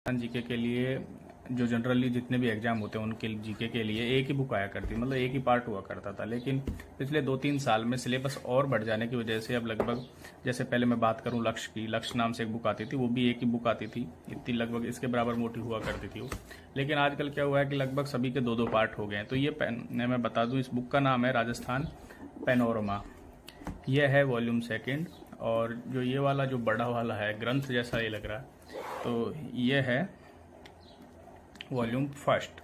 GK के लिए जो जनरली जितने भी एग्जाम होते हैं उनके जीके के लिए एक ही बुक आया करती, मतलब एक ही पार्ट हुआ करता था। लेकिन पिछले 2-3 साल में सिलेबस और बढ़ जाने की वजह से अब लगभग, जैसे पहले मैं बात करूं लक्ष्य की, लक्ष्य नाम से एक बुक आती थी, वो भी एक ही बुक आती थी, इतनी लगभग इसके बराबर मोटी हुआ करती थी वो। लेकिन आजकल क्या हुआ है कि लगभग सभी के 2-2 पार्ट हो गए हैं। तो ये मैं बता दूँ, इस बुक का नाम है राजस्थान पैनोरमा। यह है वॉल्यूम 2 और जो ये वाला जो बड़ा वाला है, ग्रंथ जैसा ये लग रहा है, तो ये है वॉल्यूम 1।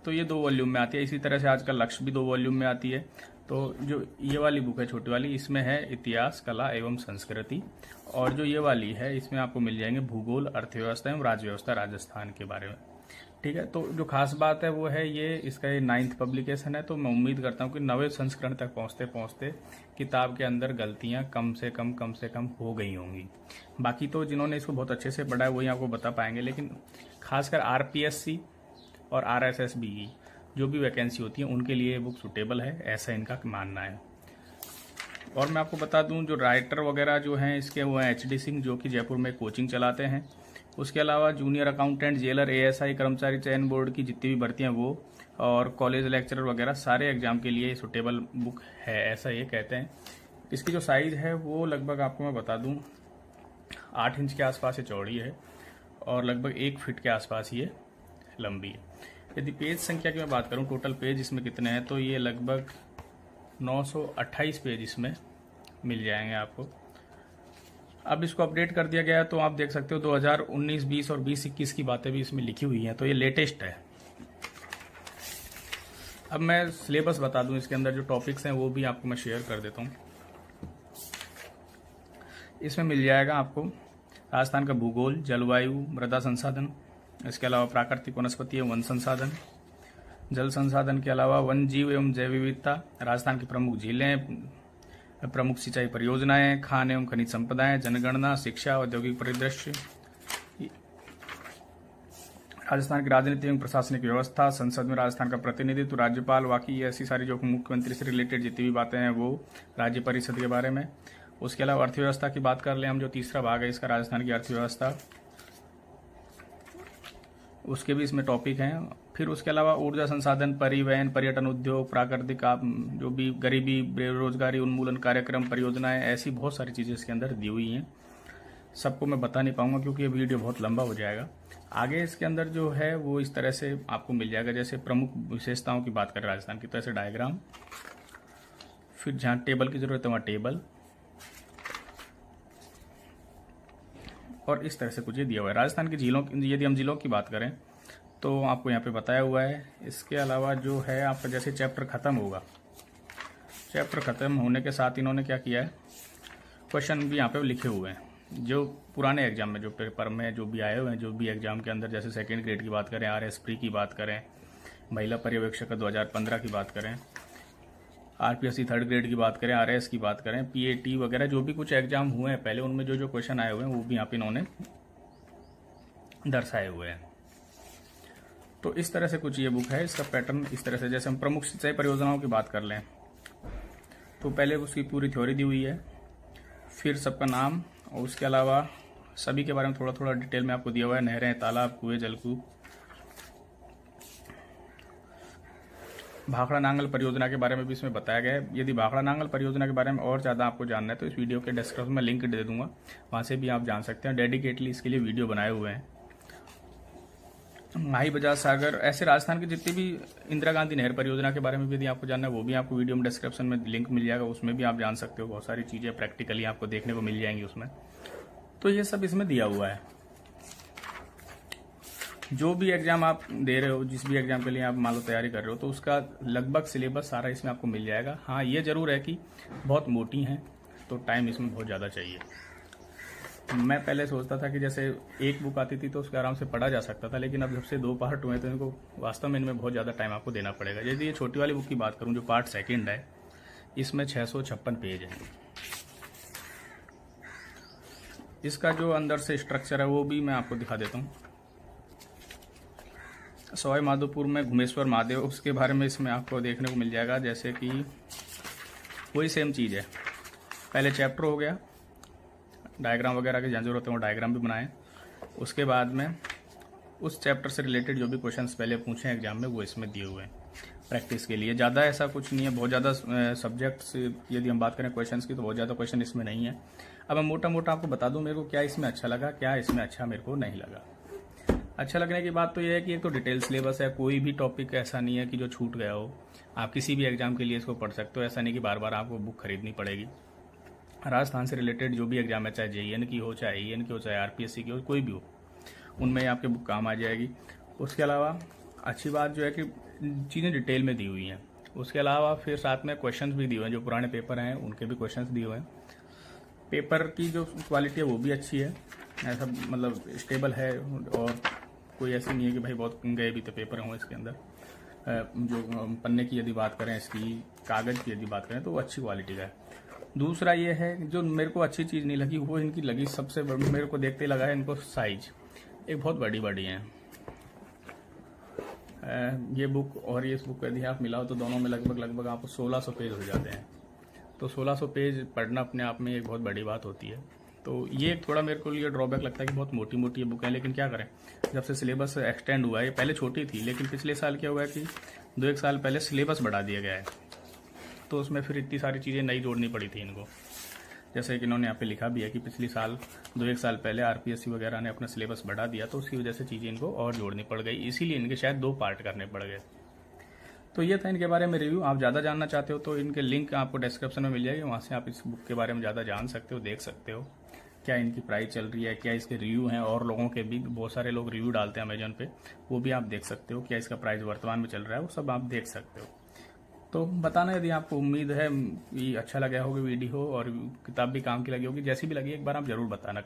तो ये 2 वॉल्यूम में आती है। इसी तरह से आजकल लक्ष्य भी 2 वॉल्यूम में आती है। तो जो ये वाली बुक है छोटी वाली, इसमें है इतिहास, कला एवं संस्कृति, और जो ये वाली है इसमें आपको मिल जाएंगे भूगोल, अर्थव्यवस्था एवं राजव्यवस्था राजस्थान के बारे में। ठीक है, तो जो खास बात है वो है ये इसका ये 9th पब्लिकेशन है। तो मैं उम्मीद करता हूँ कि 9वें संस्करण तक पहुँचते पहुँचते किताब के अंदर गलतियाँ कम से कम हो गई होंगी। बाकी तो जिन्होंने इसको बहुत अच्छे से पढ़ा है वही आपको बता पाएंगे, लेकिन खासकर आरपीएससी और आरएसएसबी की जो भी वैकेंसी होती है उनके लिए ये बुक सुटेबल है, ऐसा इनका मानना है। और मैं आपको बता दूं, जो राइटर वगैरह जो हैं इसके वो हैं HD सिंह, जो कि जयपुर में कोचिंग चलाते हैं। उसके अलावा जूनियर अकाउंटेंट, जेलर, ASI, कर्मचारी चयन बोर्ड की जितनी भी भर्तियां वो, और कॉलेज लेक्चरर वगैरह सारे एग्जाम के लिए सुटेबल बुक है, ऐसा ये कहते हैं। इसकी जो साइज़ है वो लगभग आपको मैं बता दूँ 8 इंच के आसपास ये चौड़ी है और लगभग 1 फीट के आसपास ये लंबी है। यदि पेज संख्या की मैं बात करूं, टोटल पेज इसमें कितने हैं, तो ये लगभग 928 पेज इसमें मिल जाएंगे आपको। अब इसको अपडेट कर दिया गया है, तो आप देख सकते हो 2019, 20 और 20-21 की बातें भी इसमें लिखी हुई हैं, तो ये लेटेस्ट है। अब मैं सिलेबस बता दूं, इसके अंदर जो टॉपिक्स हैं वो भी आपको मैं शेयर कर देता हूँ। इसमें मिल जाएगा आपको राजस्थान का भूगोल, जलवायु, मृदा संसाधन, इसके अलावा प्राकृतिक वनस्पति एवं वन संसाधन, जल संसाधन के अलावा वन जीव एवं जैव विविधता, राजस्थान की प्रमुख झीलें, प्रमुख सिंचाई परियोजनाएं, खान एवं खनिज संपदाएं, जनगणना, शिक्षा, औद्योगिक परिदृश्य, राजस्थान की राजनीति एवं प्रशासनिक व्यवस्था, संसद में राजस्थान का प्रतिनिधित्व, राज्यपाल, बाकी ऐसी सारी जो मुख्यमंत्री से रिलेटेड जितनी भी बातें हैं वो, राज्य परिषद के बारे में। उसके अलावा अर्थव्यवस्था की बात कर लें हम, जो तीसरा भाग है इसका, राजस्थान की अर्थव्यवस्था, उसके भी इसमें टॉपिक हैं। फिर उसके अलावा ऊर्जा संसाधन, परिवहन, पर्यटन उद्योग, प्राकृतिक जो भी गरीबी, बेरोजगारी उन्मूलन कार्यक्रम, परियोजनाएं, ऐसी बहुत सारी चीज़ें इसके अंदर दी हुई हैं। सबको मैं बता नहीं पाऊंगा क्योंकि ये वीडियो बहुत लंबा हो जाएगा। आगे इसके अंदर जो है वो इस तरह से आपको मिल जाएगा, जैसे प्रमुख विशेषताओं की बात करें राजस्थान की, तो ऐसे डायग्राम, फिर जहाँ टेबल की जरूरत है वहाँ टेबल, और इस तरह से कुछ ये दिया हुआ है। राजस्थान की झीलों, यदि हम झीलों की बात करें तो आपको यहाँ पे बताया हुआ है। इसके अलावा जो है आपका जैसे चैप्टर ख़त्म होगा, चैप्टर ख़त्म होने के साथ इन्होंने क्या किया है, क्वेश्चन भी यहाँ पे लिखे हुए हैं जो पुराने एग्जाम में, जो पेपर में जो भी आए हुए हैं, जो भी एग्जाम के अंदर, जैसे 2nd ग्रेड की बात करें, RS प्री की बात करें, महिला पर्यवेक्षक 2015 की बात करें, RPSC 3rd ग्रेड की बात करें, RS की बात करें, PAT वगैरह जो भी कुछ एग्जाम हुए हैं पहले, उनमें जो जो क्वेश्चन आए हुए हैं वो भी यहाँ पे इन्होंने दर्शाए हुए हैं। तो इस तरह से कुछ ये बुक है, इसका पैटर्न इस तरह से। जैसे हम प्रमुख सिंचाई परियोजनाओं की बात कर लें तो पहले उसकी पूरी थ्योरी दी हुई है, फिर सबका नाम, और उसके अलावा सभी के बारे में थोड़ा थोड़ा डिटेल में आपको दिया हुआ है, नहरें, तालाब, कुएं, जलकूप। भाखड़ा नांगल परियोजना के बारे में भी इसमें बताया गया है। यदि भाखड़ा नांगल परियोजना के बारे में और ज़्यादा आपको जानना है तो इस वीडियो के डिस्क्रिप्शन में लिंक दे दूंगा, वहाँ से भी आप जान सकते हैं। डेडिकेटली इसके लिए वीडियो बनाए हुए हैं। माही बजाज सागर, ऐसे राजस्थान की जितनी भी इंदिरा गांधी नहर परियोजना के बारे में भी यदि आपको जानना है वो भी आपको वीडियो में डिस्क्रिप्शन में लिंक मिल जाएगा, उसमें भी आप जान सकते हो। बहुत सारी चीज़ें प्रैक्टिकली आपको देखने को मिल जाएंगी उसमें। तो ये सब इसमें दिया हुआ है। जो भी एग्जाम आप दे रहे हो, जिस भी एग्जाम के लिए आप मान लो तैयारी कर रहे हो, तो उसका लगभग सिलेबस सारा इसमें आपको मिल जाएगा। हाँ, ये जरूर है कि बहुत मोटी हैं तो टाइम इसमें बहुत ज़्यादा चाहिए। मैं पहले सोचता था कि जैसे एक बुक आती थी तो उसके आराम से पढ़ा जा सकता था, लेकिन अब जब से 2 पार्ट हुए तो इनको वास्तव में इनमें बहुत ज़्यादा टाइम आपको देना पड़ेगा। यदि ये छोटी वाली बुक की बात करूँ जो पार्ट 2 है, इसमें 656 पेज है। इसका जो अंदर से स्ट्रक्चर है वो भी मैं आपको दिखा देता हूँ। सवाई माधोपुर में घुमेश्वर महादेव, उसके बारे में इसमें आपको देखने को मिल जाएगा। जैसे कि वही सेम चीज़ है, पहले चैप्टर हो गया, डायग्राम वगैरह की जहाँ जरूरत है वो डायग्राम भी बनाएं। उसके बाद में उस चैप्टर से रिलेटेड जो भी क्वेश्चंस पहले पूछे एग्जाम में वो इसमें दिए हुए हैं प्रैक्टिस के लिए। ज़्यादा ऐसा कुछ नहीं है, बहुत ज़्यादा सब्जेक्ट्स यदि हम बात करें क्वेश्चंस की तो बहुत ज़्यादा क्वेश्चन इसमें नहीं है। अब मैं मोटा मोटा आपको बता दूं मेरे को क्या इसमें अच्छा लगा, क्या इसमें अच्छा मेरे को नहीं लगा। अच्छा लगने की बात तो यह है कि एक तो डिटेल सिलेबस है, कोई भी टॉपिक ऐसा नहीं है कि जो छूट गया हो। आप किसी भी एग्जाम के लिए इसको पढ़ सकते हो, ऐसा नहीं कि बार बार आपको बुक खरीदनी पड़ेगी। राजस्थान से रिलेटेड जो भी एग्जाम है, चाहे JEN की हो, चाहे EN की हो, चाहे RPSC की हो, कोई भी हो, उनमें आपके बुक काम आ जाएगी। उसके अलावा अच्छी बात जो है कि चीज़ें डिटेल में दी हुई हैं। उसके अलावा फिर साथ में क्वेश्चंस भी दिए हुए हैं, जो पुराने पेपर हैं उनके भी क्वेश्चंस दिए हुए हैं। पेपर की जो क्वालिटी है वो भी अच्छी है, ऐसा मतलब स्टेबल है, और कोई ऐसी नहीं है कि भाई बहुत गए भी तो पेपर हों इसके अंदर। जो पन्ने की यदि बात करें, इसकी कागज़ की यदि बात करें तो वो अच्छी क्वालिटी का है। दूसरा ये है जो मेरे को अच्छी चीज़ नहीं लगी, वो इनकी लगी सबसे मेरे को देखते लगा है इनको साइज एक बहुत बड़ी बड़ी है। ये बुक और ये बुक यदि आप मिलाओ तो दोनों में लगभग आपको 1600 पेज हो जाते हैं। तो 1600 पेज पढ़ना अपने आप में एक बहुत बड़ी बात होती है। तो ये थोड़ा मेरे को लिए ड्रॉबैक लगता है कि बहुत मोटी मोटी ये बुक है, लेकिन क्या करें, जब से सिलेबस एक्सटेंड हुआ है, ये पहले छोटी थी लेकिन पिछले साल क्या हुआ है कि 2-1 साल पहले सिलेबस बढ़ा दिया गया है, तो उसमें फिर इतनी सारी चीज़ें नई जोड़नी पड़ी थी इनको। जैसे कि इन्होंने यहाँ पे लिखा भी है कि पिछले साल 2-1 साल पहले RPSC वगैरह ने अपना सिलेबस बढ़ा दिया, तो उसकी वजह से चीज़ें इनको और जोड़नी पड़ गई, इसीलिए इनके शायद 2 पार्ट करने पड़ गए। तो ये था इनके बारे में रिव्यू। आप ज़्यादा जानना चाहते हो तो इनके लिंक आपको डिस्क्रिप्शन में मिल जाएगी, वहाँ से आप इस बुक के बारे में ज़्यादा जान सकते हो, देख सकते हो क्या इनकी प्राइस चल रही है, क्या इसके रिव्यू हैं, और लोगों के भी बहुत सारे लोग रिव्यू डालते हैं अमेजन पे, वो भी आप देख सकते हो, क्या इसका प्राइस वर्तमान में चल रहा है, वो सब आप देख सकते हो। तो बताना यदि आपको उम्मीद है कि अच्छा लगा होगा वीडियो और किताब भी काम की लगी होगी, जैसी भी लगी एक बार आप जरूर बताना।